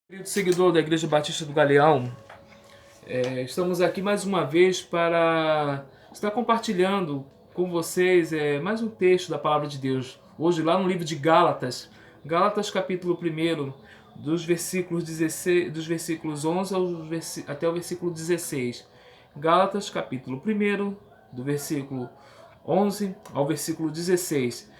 Querido seguidor da Igreja Batista do Galeão, estamos aqui mais uma vez para estar compartilhando com vocês mais um texto da Palavra de Deus. Hoje lá no livro de Gálatas, Gálatas capítulo 1, dos versículos 16, dos versículos 11 até o versículo 16. Gálatas capítulo 1, do versículo 11 ao versículo 16.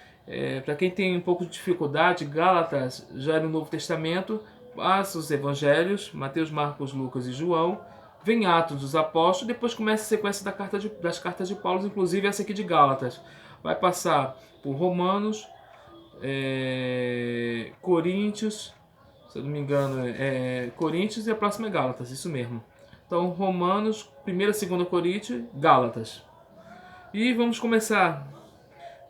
Para quem tem um pouco de dificuldade, Gálatas já é no Novo Testamento, passa os evangelhos, Mateus, Marcos, Lucas e João, vem Atos dos Apóstolos, depois começa a sequência das cartas de Paulo, inclusive essa aqui de Gálatas. Vai passar por Romanos, Coríntios, se eu não me engano, Coríntios e a próxima é Gálatas, isso mesmo. Então, Romanos, 1ª, 2ª Coríntios, Gálatas. E vamos começar.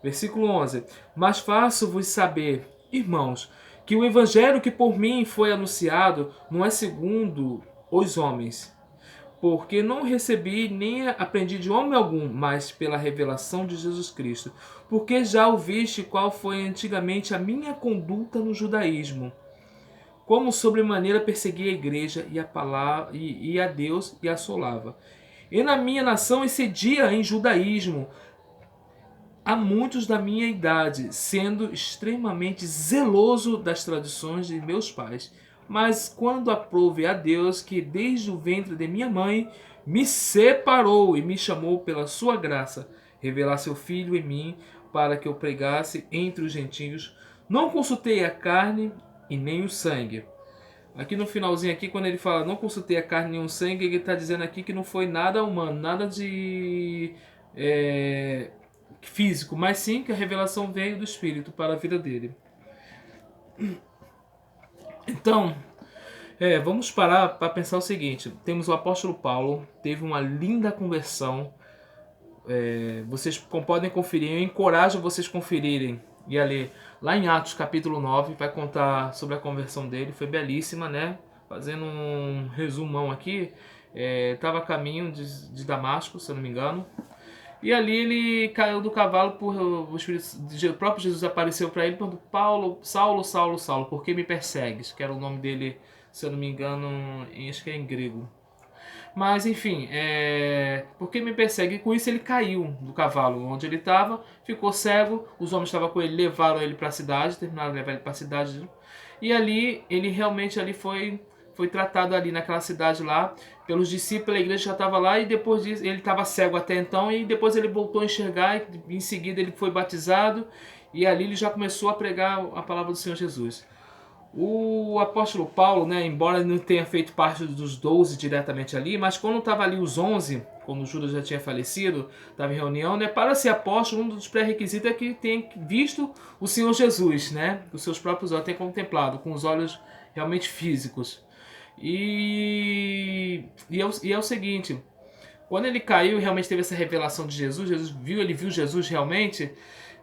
Versículo 11. Mas faço-vos saber, irmãos, que o evangelho que por mim foi anunciado não é segundo os homens, porque não recebi nem aprendi de homem algum, mas pela revelação de Jesus Cristo. Porque já ouviste qual foi antigamente a minha conduta no judaísmo, como sobremaneira persegui a igreja e a palavra e a Deus e assolava. E na minha nação excedia em judaísmo a muitos da minha idade, sendo extremamente zeloso das tradições de meus pais. Mas quando aprouve a Deus, que desde o ventre de minha mãe me separou e me chamou pela sua graça, revelar seu Filho em mim, para que eu pregasse entre os gentios, não consultei a carne e nem o sangue. Aqui no finalzinho, aqui, quando ele fala não consultei a carne nem o sangue, ele está dizendo aqui que não foi nada humano, nada de físico, mas sim que a revelação veio do Espírito para a vida dele. Então, vamos parar para pensar o seguinte: temos o apóstolo Paulo, teve uma linda conversão. Vocês podem conferir, eu encorajo vocês a conferirem e a ler lá em Atos capítulo 9, vai contar sobre a conversão dele, foi belíssima, né? Fazendo um resumão aqui, estava a caminho de Damasco, se eu não me engano. E ali ele caiu do cavalo, o próprio Jesus apareceu para ele e perguntou: Paulo, Saulo, Saulo, Saulo, por que me persegues? Que era o nome dele, se eu não me engano, acho que é em grego. Mas enfim, por que me persegue? E com isso ele caiu do cavalo onde ele estava, ficou cego, os homens estavam com ele, levaram ele para a cidade, terminaram de levar ele para a cidade. E ali, ele realmente ali foi tratado ali naquela cidade lá, pelos discípulos, a igreja já estava lá, e depois disso, ele estava cego até então, e depois ele voltou a enxergar, e em seguida ele foi batizado, e ali ele já começou a pregar a palavra do Senhor Jesus. O apóstolo Paulo, né, embora não tenha feito parte dos 12 diretamente ali, mas quando estava ali os 11, quando Judas já tinha falecido, estava em reunião, né, para ser apóstolo, um dos pré-requisitos é que tenha visto o Senhor Jesus, né, os seus próprios olhos, tenha contemplado, com os olhos realmente físicos. E é o seguinte: quando ele caiu e realmente teve essa revelação de Jesus, ele viu Jesus realmente.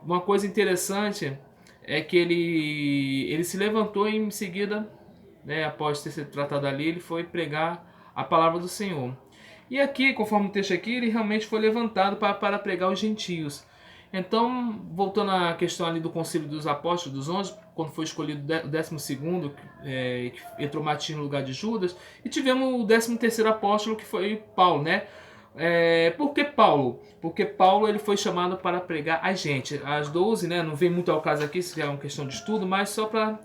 Uma coisa interessante é que ele se levantou e em seguida, né, após ter sido tratado ali, ele foi pregar a palavra do Senhor. E aqui, conforme o texto aqui, ele realmente foi levantado para pregar os gentios. Então, voltando à questão ali do Concílio dos Apóstolos, dos 11, quando foi escolhido o 12º, que entrou Matias no lugar de Judas, e tivemos o 13º apóstolo, que foi Paulo, né? Por que Paulo? Porque Paulo ele foi chamado para pregar a gente. As 12, né? Não vem muito ao caso aqui, se é uma questão de estudo, mas só para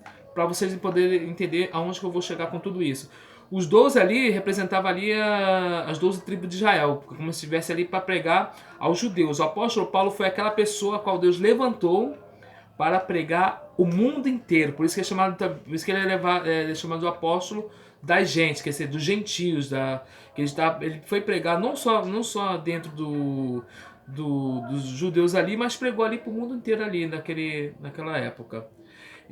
vocês poderem entender aonde que eu vou chegar com tudo isso. Os 12 ali representavam ali as 12 tribos de Israel, como se estivesse ali para pregar aos judeus. O apóstolo Paulo foi aquela pessoa a qual Deus levantou para pregar o mundo inteiro. Por isso que ele é chamado de apóstolo das gentes, quer dizer, dos gentios. Ele foi pregar não só dentro dos judeus ali, mas pregou ali para o mundo inteiro ali naquela época.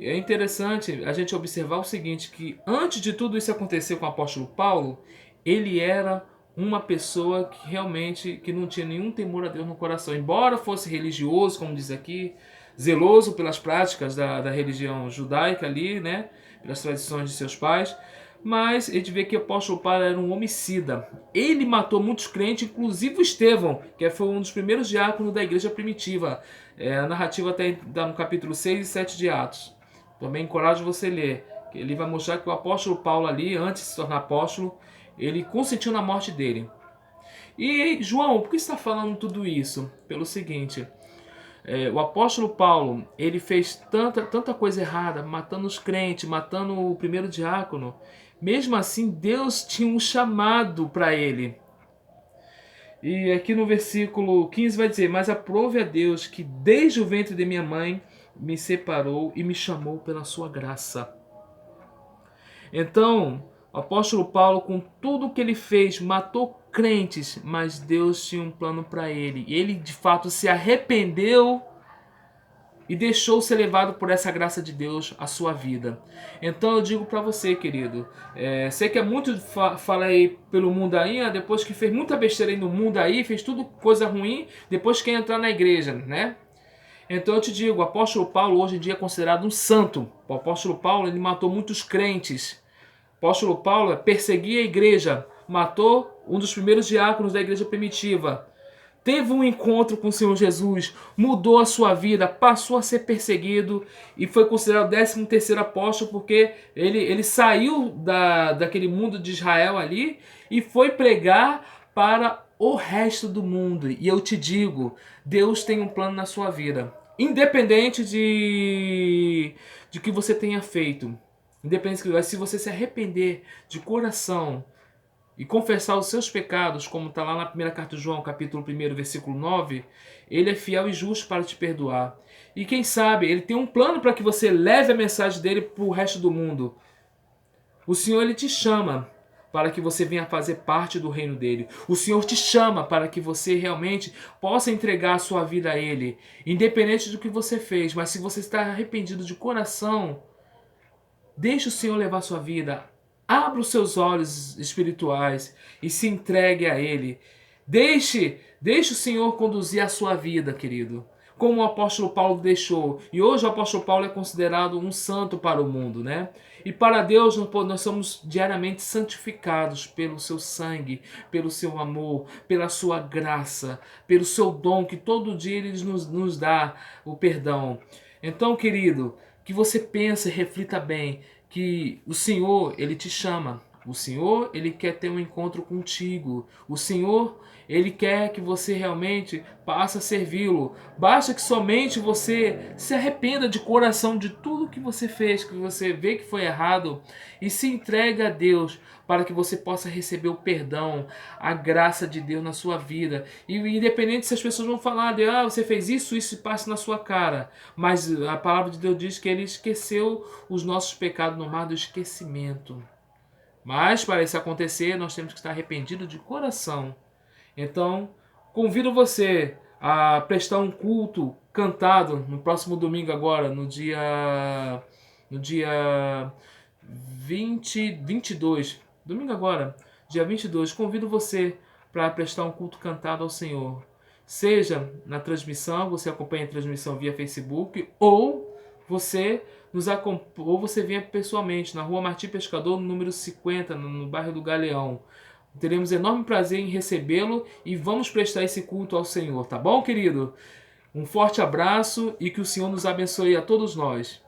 É interessante a gente observar o seguinte, que antes de tudo isso acontecer com o apóstolo Paulo, ele era uma pessoa que realmente que não tinha nenhum temor a Deus no coração. Embora fosse religioso, como diz aqui, zeloso pelas práticas da religião judaica ali, né, pelas tradições de seus pais, mas a gente vê que o apóstolo Paulo era um homicida. Ele matou muitos crentes, inclusive o Estevão, que foi um dos primeiros diáconos da igreja primitiva. A narrativa está no capítulo 6 e 7 de Atos. Também encorajo você a ler. Ele vai mostrar que o apóstolo Paulo ali, antes de se tornar apóstolo, ele consentiu na morte dele. E, João, por que você está falando tudo isso? Pelo seguinte, o apóstolo Paulo, ele fez tanta coisa errada, matando os crentes, matando o primeiro diácono. Mesmo assim, Deus tinha um chamado para ele. E aqui no versículo 15 vai dizer: mas aprove a Deus que desde o ventre de minha mãe me separou e me chamou pela sua graça. Então, o apóstolo Paulo, com tudo que ele fez, matou crentes, mas Deus tinha um plano para ele. Ele, de fato, se arrependeu e deixou ser levado por essa graça de Deus a sua vida. Então eu digo para você, querido, sei que é muito fala aí pelo mundo aí, depois que fez muita besteira aí no mundo aí, fez tudo coisa ruim, depois quer entrar na igreja, né? Então eu te digo, o apóstolo Paulo hoje em dia é considerado um santo. O apóstolo Paulo, ele matou muitos crentes. O apóstolo Paulo perseguia a igreja, matou um dos primeiros diáconos da igreja primitiva. Teve um encontro com o Senhor Jesus, mudou a sua vida, passou a ser perseguido e foi considerado o 13º apóstolo porque ele saiu daquele mundo de Israel ali e foi pregar para o resto do mundo. E eu te digo, Deus tem um plano na sua vida, independente de que você tenha feito. Independente se você se arrepender de coração e confessar os seus pecados, como está lá na primeira carta de João, capítulo 1, versículo 9, ele é fiel e justo para te perdoar. E quem sabe, ele tem um plano para que você leve a mensagem dele para o resto do mundo. O Senhor, ele te chama para que você venha fazer parte do reino dele. O Senhor te chama para que você realmente possa entregar a sua vida a ele, independente do que você fez. Mas se você está arrependido de coração, deixe o Senhor levar a sua vida. Abra os seus olhos espirituais e se entregue a Ele. Deixe o Senhor conduzir a sua vida, querido. Como o apóstolo Paulo deixou. E hoje o apóstolo Paulo é considerado um santo para o mundo, né? E para Deus nós somos diariamente santificados pelo seu sangue, pelo seu amor, pela sua graça, pelo seu dom, que todo dia Ele nos dá o perdão. Então, querido, que você pense e reflita bem que o Senhor, ele te chama. O Senhor, ele quer ter um encontro contigo. O Senhor, ele quer que você realmente passe a servi-lo. Basta que somente você se arrependa de coração de tudo que você fez, que você vê que foi errado e se entregue a Deus para que você possa receber o perdão, a graça de Deus na sua vida. E independente se as pessoas vão falar de você fez isso e passa na sua cara. Mas a palavra de Deus diz que ele esqueceu os nossos pecados no mar do esquecimento. Mas para isso acontecer, nós temos que estar arrependidos de coração. Então, convido você a prestar um culto cantado no próximo domingo agora, no dia 22. Domingo agora, dia 22. Convido você para prestar um culto cantado ao Senhor. Seja na transmissão, você acompanha a transmissão via Facebook, ou você venha pessoalmente na Rua Martim Pescador, no número 50, no bairro do Galeão. Teremos enorme prazer em recebê-lo e vamos prestar esse culto ao Senhor, tá bom, querido? Um forte abraço e que o Senhor nos abençoe a todos nós.